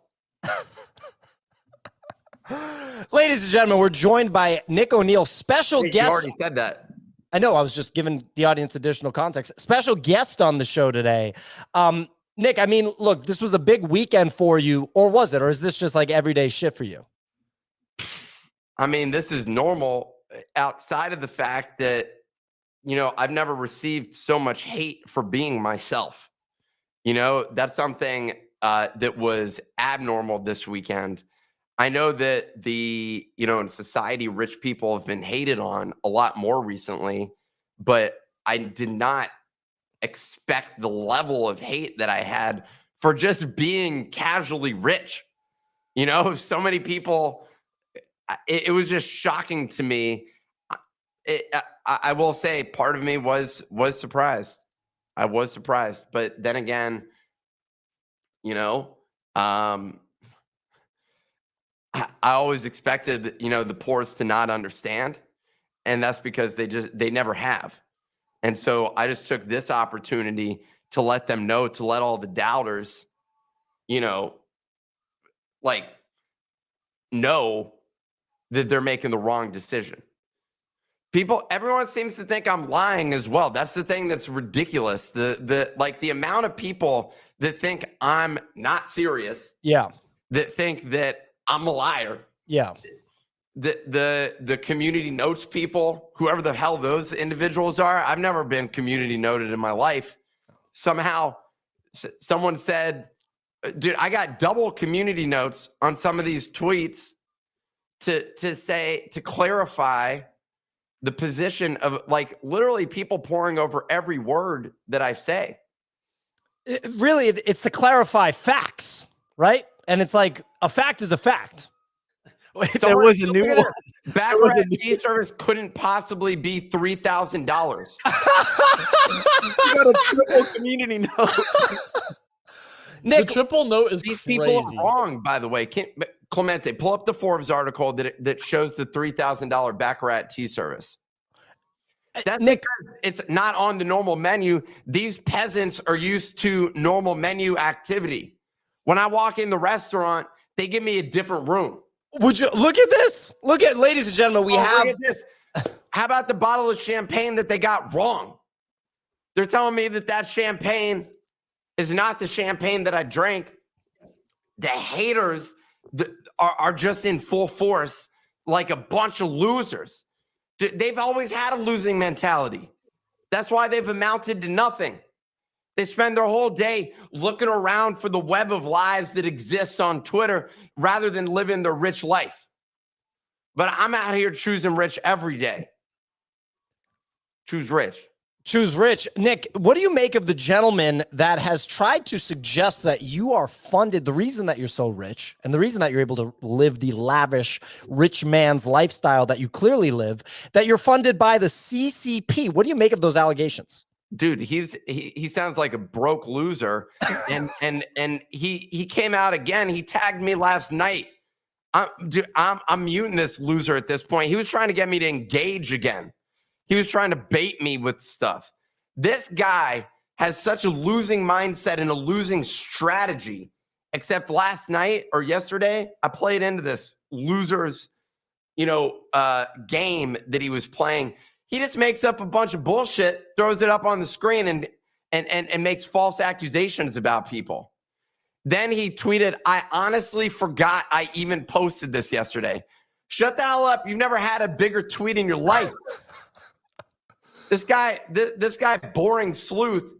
Speaker 1: Ladies and gentlemen, we're joined by Nick O'Neill, special guest.
Speaker 5: You already said that.
Speaker 1: I know, I was just giving the audience additional context. Special guest on the show today. Nick, I mean, look, this was a big weekend for you, or was it? Or is this just like everyday shit for you?
Speaker 5: I mean, this is normal outside of the fact that, you know, I've never received so much hate for being myself. You know, that's something that was abnormal this weekend. I know that in society, rich people have been hated on a lot more recently, but I did not expect the level of hate that I had for just being casually rich. You know, so many people, it was just shocking to me. I will say part of me was surprised. I was surprised, but then again, you know, I always expected, the poorest to not understand. And that's because they never have. And so I just took this opportunity to let them know, to let all the doubters, know that they're making the wrong decision. Everyone seems to think I'm lying as well. That's the thing that's ridiculous. The amount of people that think I'm not serious.
Speaker 1: Yeah.
Speaker 5: That think that I'm a liar.
Speaker 1: Yeah.
Speaker 5: The community notes people, whoever the hell those individuals are. I've never been community noted in my life. Somehow someone said, dude, I got double community notes on some of these tweets to clarify the position of literally people poring over every word that I say.
Speaker 1: It's to clarify facts, right? And it's like a fact is a fact.
Speaker 2: Wait, there was a new one.
Speaker 5: Background service couldn't possibly be $3,000.
Speaker 2: You got a triple community note.
Speaker 1: Nick,
Speaker 4: the triple note is
Speaker 5: these
Speaker 4: crazy.
Speaker 5: People are wrong, by the way. Clemente, pull up the Forbes article that shows the $3,000 Baccarat tea service. That's
Speaker 1: Nick,
Speaker 5: it's not on the normal menu. These peasants are used to normal menu activity. When I walk in the restaurant, they give me a different room.
Speaker 1: would you look at this? Look at, ladies and gentlemen, we have
Speaker 5: Look at this. How about the bottle of champagne that they got wrong? They're telling me that champagne is not the champagne that I drank. The haters are just in full force like a bunch of losers. They've always had a losing mentality. That's why they've amounted to nothing. They spend their whole day looking around for the web of lies that exists on Twitter rather than living their rich life. But I'm out here choosing rich every day. Choose rich.
Speaker 1: Choose rich. Nick, what do you make of the gentleman that has tried to suggest that you are funded, the reason that you're so rich and the reason that you're able to live the lavish rich man's lifestyle that you clearly live, that you're funded by the CCP? What do you make of those allegations?
Speaker 5: dude, he sounds like a broke loser. And he came out again. He tagged me last night. I'm muting this loser at this point. He was trying to get me to engage again. He was trying to bait me with stuff. This guy has such a losing mindset and a losing strategy. Except last night or yesterday, I played into this loser's, game that he was playing. He just makes up a bunch of bullshit, throws it up on the screen, and makes false accusations about people. Then he tweeted, "I honestly forgot I even posted this yesterday." Shut the hell up. You've never had a bigger tweet in your life. This guy, boring sleuth,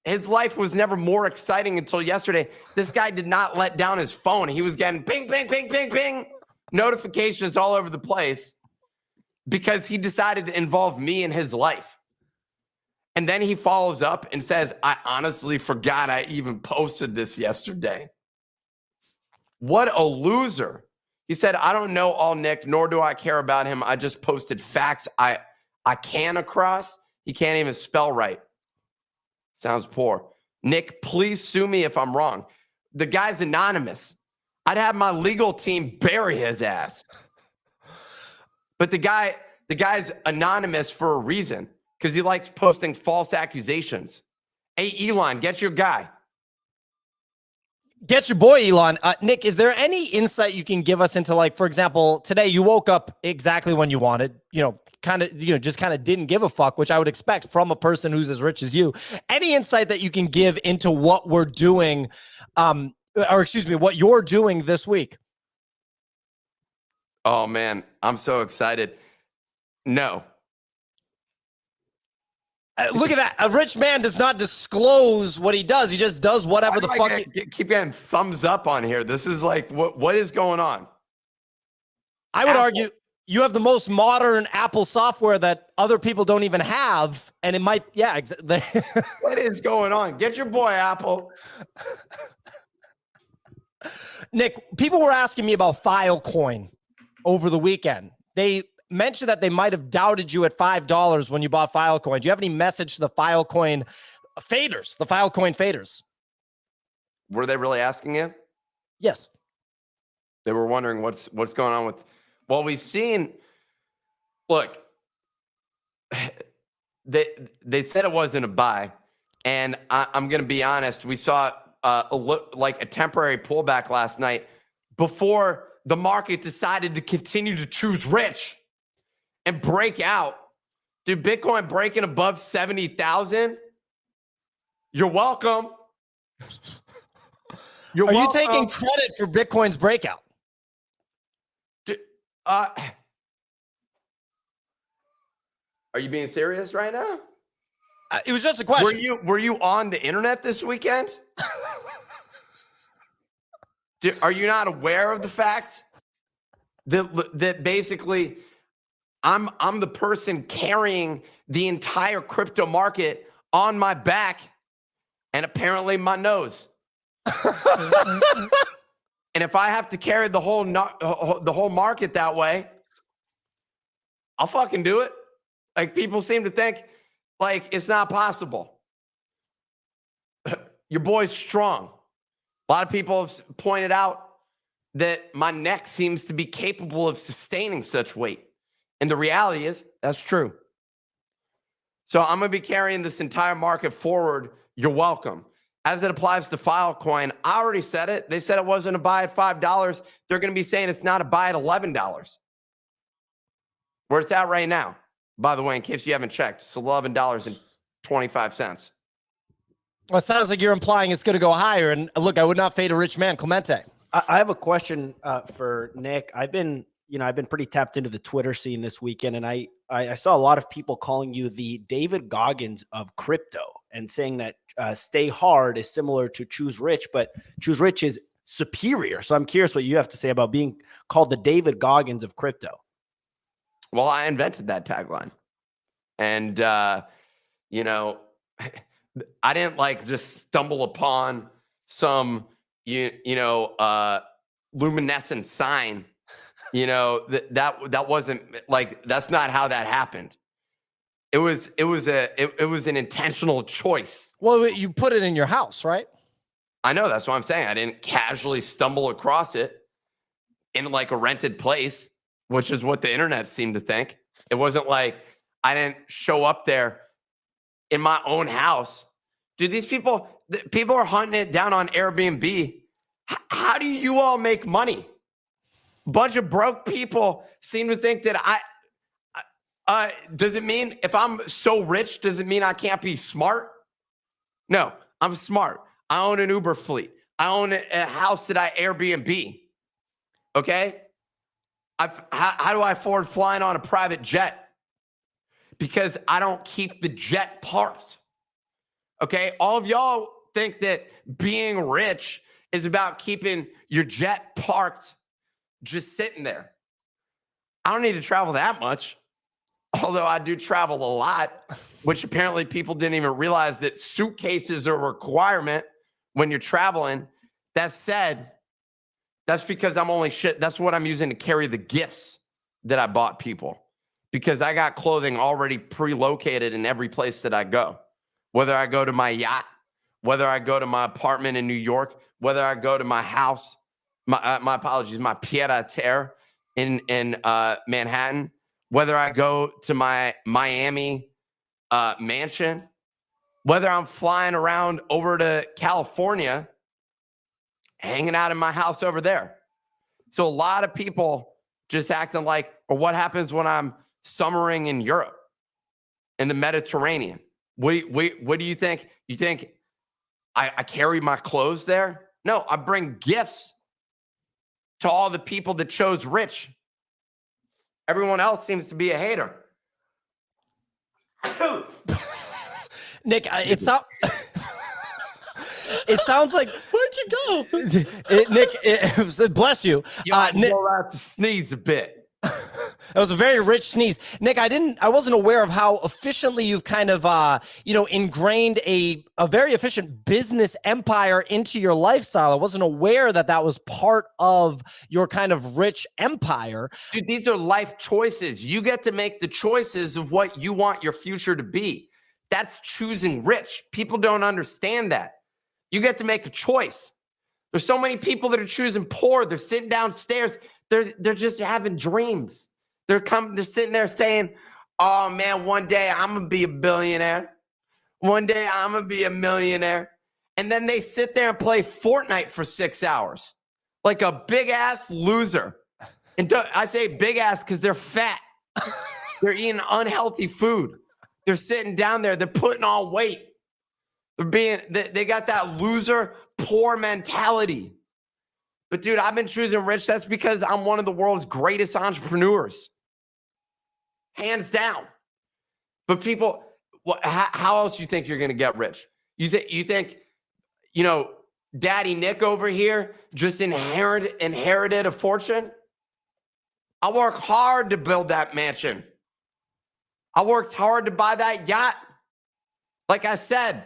Speaker 5: his life was never more exciting until yesterday. This guy did not let down his phone. He was getting ping, ping, ping, ping, ping, notifications all over the place because he decided to involve me in his life. And then he follows up and says, "I honestly forgot I even posted this yesterday." What a loser. He said, "I don't know all Nick, nor do I care about him. I just posted facts I can across." He can't even spell right. Sounds poor. Nick, please sue me if I'm wrong. The guy's anonymous. I'd have my legal team bury his ass. But the guy's anonymous for a reason, because he likes posting false accusations. Hey, Elon, get your guy.
Speaker 1: Get your boy, Elon. Nick, is there any insight you can give us into, like, for example, today you woke up exactly when you wanted, just kind of didn't give a fuck, which I would expect from a person who's as rich as you. Any insight that you can give into what we're doing, what you're doing this week?
Speaker 5: Oh, man, I'm so excited. No.
Speaker 1: Look at that. A rich man does not disclose what he does. He just does whatever the fuck.
Speaker 5: Keep getting thumbs up on here. This is like, what is going on?
Speaker 1: I would argue you have the most modern Apple software that other people don't even have. And it might,
Speaker 5: What is going on? Get your boy, Apple.
Speaker 1: Nick, people were asking me about Filecoin over the weekend. They mentioned that they might have doubted you at $5 when you bought Filecoin. Do you have any message to the Filecoin Faders, the Filecoin Faders?
Speaker 5: Were they really asking you?
Speaker 1: Yes.
Speaker 5: They were wondering what's going on with. Well, we've seen. Look, they said it wasn't a buy, and I'm going to be honest. We saw a temporary pullback last night before the market decided to continue to choose rich and break out. Dude, Bitcoin breaking above 70,000. You're welcome.
Speaker 1: Are you taking credit for Bitcoin's breakout?
Speaker 5: Are you being serious right now?
Speaker 1: It was just a question.
Speaker 5: Were you on the internet this weekend? Are you not aware of the fact that basically I'm the person carrying the entire crypto market on my back and apparently my nose? And if I have to carry the whole market that way, I'll fucking do it. Like, people seem to think like it's not possible. Your boy's strong. A lot of people have pointed out that my neck seems to be capable of sustaining such weight. And the reality is that's true. So I'm going to be carrying this entire market forward. You're welcome. As it applies to Filecoin, I already said it. They said it wasn't a buy at $5. They're going to be saying it's not a buy at $11. Where it's at right now. By the way, in case you haven't checked, it's $11.25.
Speaker 1: Well, it sounds like you're implying it's going to go higher. And look, I would not fade a rich man, Clemente.
Speaker 2: I have a question for Nick. I've been pretty tapped into the Twitter scene this weekend, and I saw a lot of people calling you the David Goggins of crypto and saying that Stay Hard is similar to Choose Rich, but Choose Rich is superior. So I'm curious what you have to say about being called the David Goggins of crypto.
Speaker 5: Well, I invented that tagline. And, I didn't just stumble upon some, luminescent sign. That wasn't that's not how that happened. It was an intentional choice.
Speaker 1: Well, you put it in your house, right?
Speaker 5: I know, that's what I'm saying. I didn't casually stumble across it in like a rented place, which is what the internet seemed to think. It wasn't like I didn't show up there in my own house. Dude, these people are hunting it down on Airbnb. How do you all make money? Bunch of broke people seem to think that does it mean if I'm so rich, does it mean I can't be smart? No, I'm smart. I own an Uber fleet. I own a house that I Airbnb. Okay? How do I afford flying on a private jet? Because I don't keep the jet parked. Okay? All of y'all think that being rich is about keeping your jet parked, just sitting there. I don't need to travel that much. Although I do travel a lot, which apparently people didn't even realize that suitcases are a requirement when you're traveling. That said, that's because that's what I'm using to carry the gifts that I bought people, because I got clothing already pre-located in every place that I go. Whether I go to my yacht, whether I go to my apartment in New York, whether I go to my house, my pied-à-terre in Manhattan, whether I go to my Miami mansion, whether I'm flying around over to California, hanging out in my house over there. So a lot of people just acting like, or what happens when I'm summering in Europe, in the Mediterranean? What do you think? You think I carry my clothes there? No, I bring gifts to all the people that chose rich. Everyone else seems to be a hater.
Speaker 1: Nick, it sounds like
Speaker 4: Where'd you go?
Speaker 1: Nick, bless you.
Speaker 5: Nick, go out to sneeze a bit.
Speaker 1: That was a very rich sneeze. Nick, I wasn't aware of how efficiently you've kind of, ingrained a very efficient business empire into your lifestyle. I wasn't aware that was part of your kind of rich empire.
Speaker 5: Dude, these are life choices. You get to make the choices of what you want your future to be. That's choosing rich. People don't understand that. You get to make a choice. There's so many people that are choosing poor. They're sitting downstairs. They're just having dreams. They're sitting there saying, oh man, one day I'm going to be a billionaire. One day I'm going to be a millionaire. And then they sit there and play Fortnite for 6 hours like a big ass loser. And I say big ass because they're fat. They're eating unhealthy food. They're sitting down there. They're putting on weight. They got that loser, poor mentality. But dude, I've been choosing rich. That's because I'm one of the world's greatest entrepreneurs. Hands down. But people, how else you think you're going to get rich? You think, Daddy Nick over here just inherited a fortune? I work hard to build that mansion. I worked hard to buy that yacht. Like I said,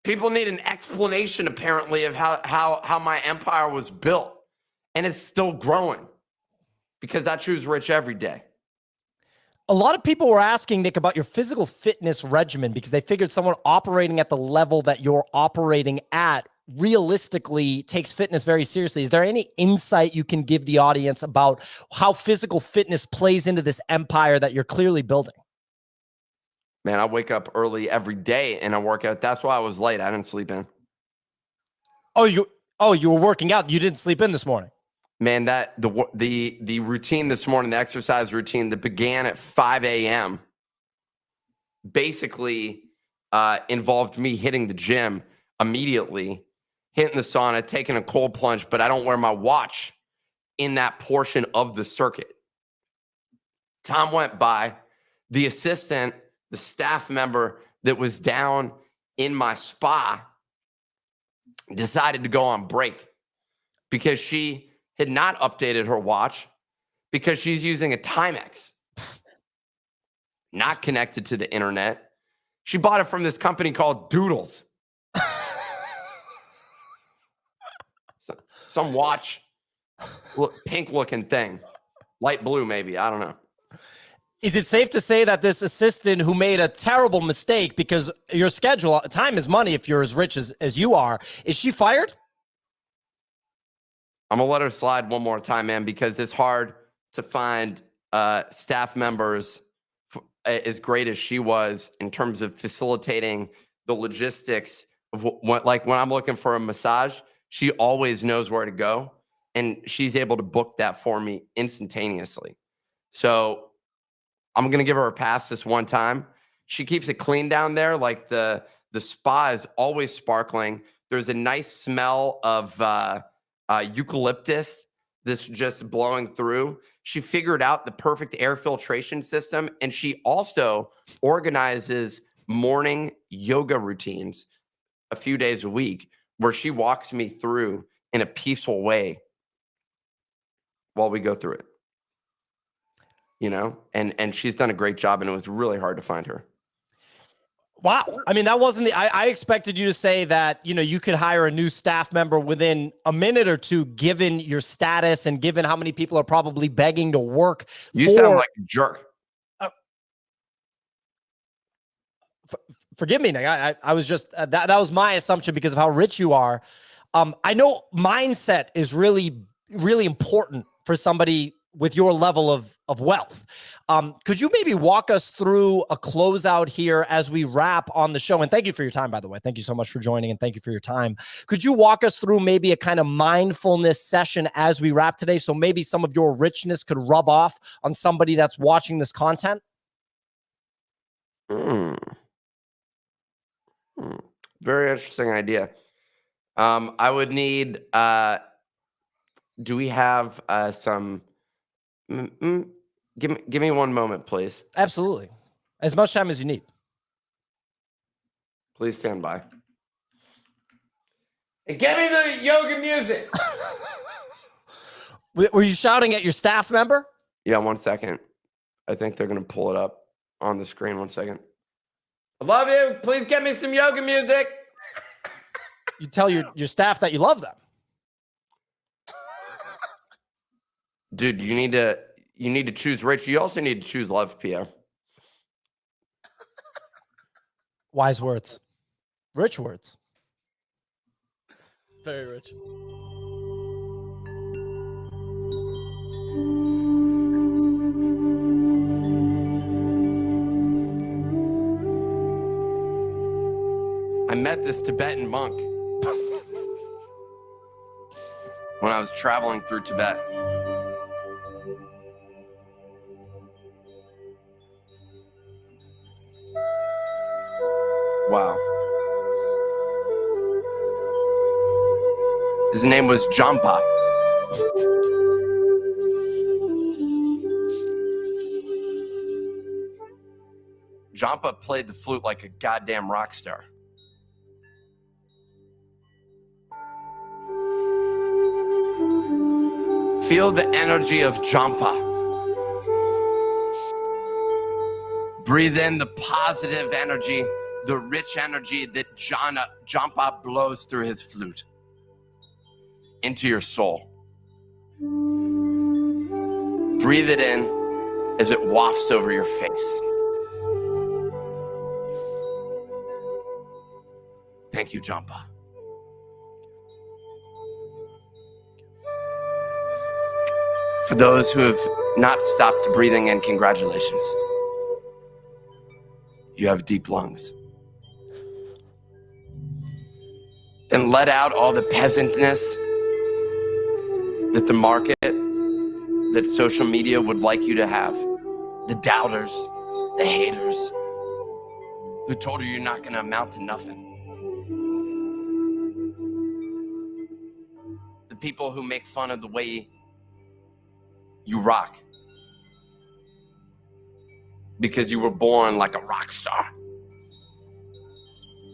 Speaker 5: people need an explanation, apparently, of how my empire was built. And it's still growing because I choose rich every day.
Speaker 1: A lot of people were asking, Nick, about your physical fitness regimen because they figured someone operating at the level that you're operating at realistically takes fitness very seriously. Is there any insight you can give the audience about how physical fitness plays into this empire that you're clearly building?
Speaker 5: Man, I wake up early every day and I work out. That's why I was late. I didn't sleep in.
Speaker 1: Oh, you were working out. You didn't sleep in this morning.
Speaker 5: Man, the routine this morning, the exercise routine that began at 5 a.m. basically involved me hitting the gym immediately, hitting the sauna, taking a cold plunge, but I don't wear my watch in that portion of the circuit. Time went by. The assistant, the staff member that was down in my spa decided to go on break because she had not updated her watch because she's using a Timex, not connected to the internet. She bought it from this company called Doodles. Some watch, pink looking thing, light blue maybe, I don't know.
Speaker 1: Is it safe to say that this assistant who made a terrible mistake, because your schedule, time is money if you're as rich as you are, is she fired?
Speaker 5: I'm gonna let her slide one more time, man, because it's hard to find staff members as great as she was in terms of facilitating the logistics of what, like when I'm looking for a massage, she always knows where to go, and she's able to book that for me instantaneously. So I'm gonna give her a pass this one time. She keeps it clean down there. Like the spa is always sparkling. There's a nice smell of eucalyptus that's just blowing through. She figured out the perfect air filtration system, and she also organizes morning yoga routines a few days a week where she walks me through in a peaceful way while we go through it. You know, and she's done a great job, and it was really hard to find her.
Speaker 1: Wow. I mean, that wasn't I expected you to say that, you know, you could hire a new staff member within a minute or two, given your status and given how many people are probably begging to work.
Speaker 5: You sound like a jerk.
Speaker 1: Forgive me, Nick. I was just, that was my assumption because of how rich you are. I know mindset is really, really important for somebody with your level of wealth. Could you maybe walk us through a closeout here as we wrap on the show? And thank you for your time, by the way. Thank you so much for joining, and thank you for your time. Could you walk us through maybe a kind of mindfulness session as we wrap today, so maybe some of your richness could rub off on somebody that's watching this content?
Speaker 5: Very interesting idea. I would need, do we have some, give me one moment, please.
Speaker 1: Absolutely. As much time as you need.
Speaker 5: Please stand by. And give me the yoga music.
Speaker 1: Were you shouting at your staff member?
Speaker 5: Yeah, 1 second. I think they're going to pull it up on the screen. 1 second. I love you. Please get me some yoga music.
Speaker 1: You tell your staff that you love them.
Speaker 5: Dude, you need to choose rich. You also need to choose love, Pierre.
Speaker 1: Wise words. Rich words.
Speaker 4: Very rich.
Speaker 5: I met this Tibetan monk when I was traveling through Tibet. Wow. His name was Jampa. Jampa played the flute like a goddamn rock star. Feel the energy of Jampa. Breathe in the positive energy, the rich energy that Jampa blows through his flute into your soul. Breathe it in as it wafts over your face. Thank you, Jampa. For those who have not stopped breathing in, congratulations. You have deep lungs. Then let out all the peasantness that the market, that social media would like you to have. The doubters, the haters, who told you you're not going to amount to nothing. The people who make fun of the way you rock because you were born like a rock star.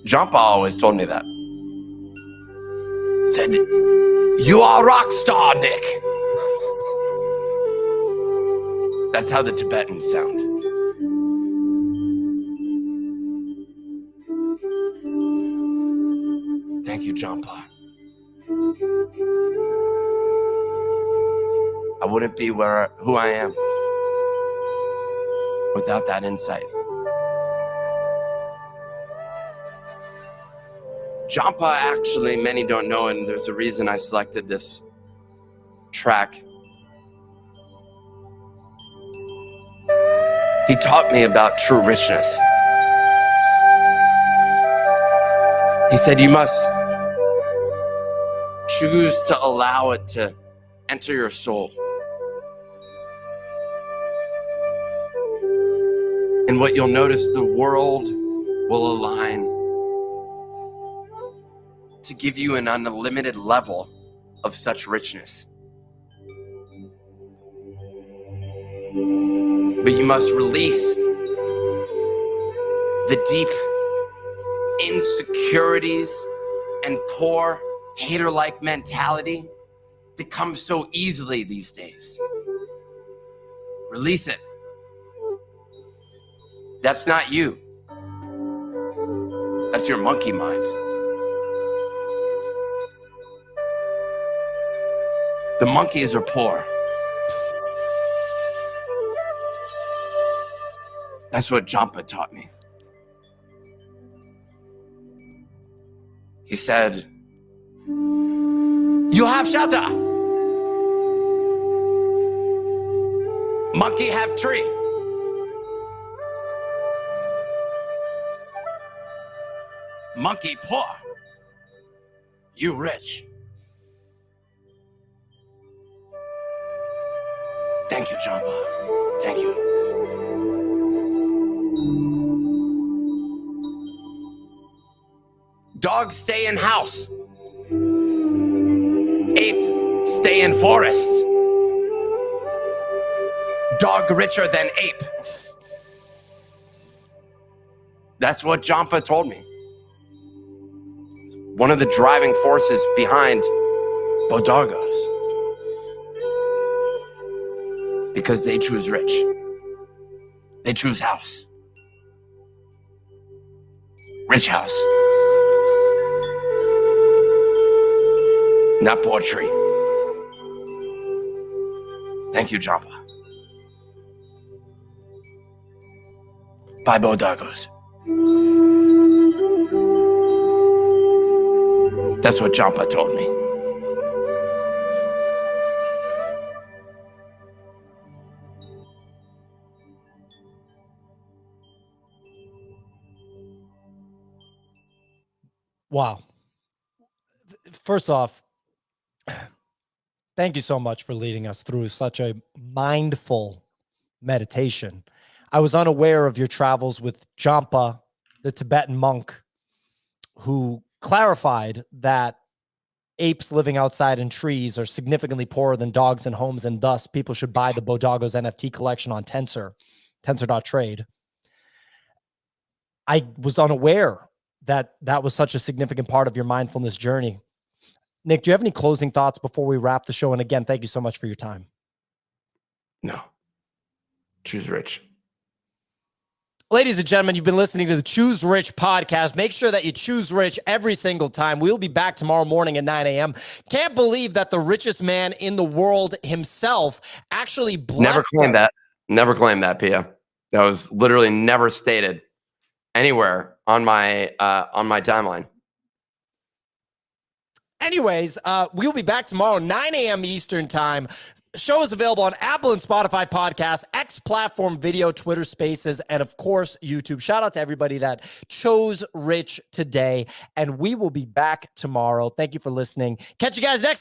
Speaker 5: Jampa always told me that. Said, you are a rock star, Nick. That's how the Tibetans sound. Thank you, Jampa. I wouldn't be who I am without that insight. Jampa, actually, many don't know, and there's a reason I selected this track. He taught me about true richness. He said, you must choose to allow it to enter your soul. And what you'll notice, the world will align to give you an unlimited level of such richness. But you must release the deep insecurities and poor hater-like mentality that comes so easily these days. Release it. That's not you. That's your monkey mind. The monkeys are poor. That's what Jampa taught me. He said, you have shelter. Monkey have tree. Monkey poor. You rich. Thank you, Jampa. Thank you. Dogs stay in house. Ape stay in forest. Dog richer than ape. That's what Jampa told me. One of the driving forces behind Bodogos. Because they choose rich. They choose house. Rich house. Not poor tree. Thank you, Jampa. Bye, Bodogos. That's what Jampa told me.
Speaker 1: Wow. First off, thank you so much for leading us through such a mindful meditation. I was unaware of your travels with Jampa, the Tibetan monk, who clarified that apes living outside in trees are significantly poorer than dogs in homes, and thus people should buy the Bodogos NFT collection on Tensor.trade. I was unaware that that was such a significant part of your mindfulness journey. Nick, do you have any closing thoughts before we wrap the show? And again, thank you so much for your time.
Speaker 5: No. Choose rich.
Speaker 1: Ladies and gentlemen, you've been listening to the Choose Rich podcast. Make sure that you choose rich every single time. We'll be back tomorrow morning at 9 a.m. Can't believe that the richest man in the world himself actually blessed
Speaker 5: Never claimed
Speaker 1: us.
Speaker 5: that. Never claimed that, Pia. That was literally never stated anywhere on my timeline.
Speaker 1: Anyways, we'll be back tomorrow, 9 a.m. Eastern time. Show is available on Apple and Spotify podcasts, X platform video, Twitter Spaces, and of course, YouTube. Shout out to everybody that chose Rich today, and we will be back tomorrow. Thank you for listening. Catch you guys next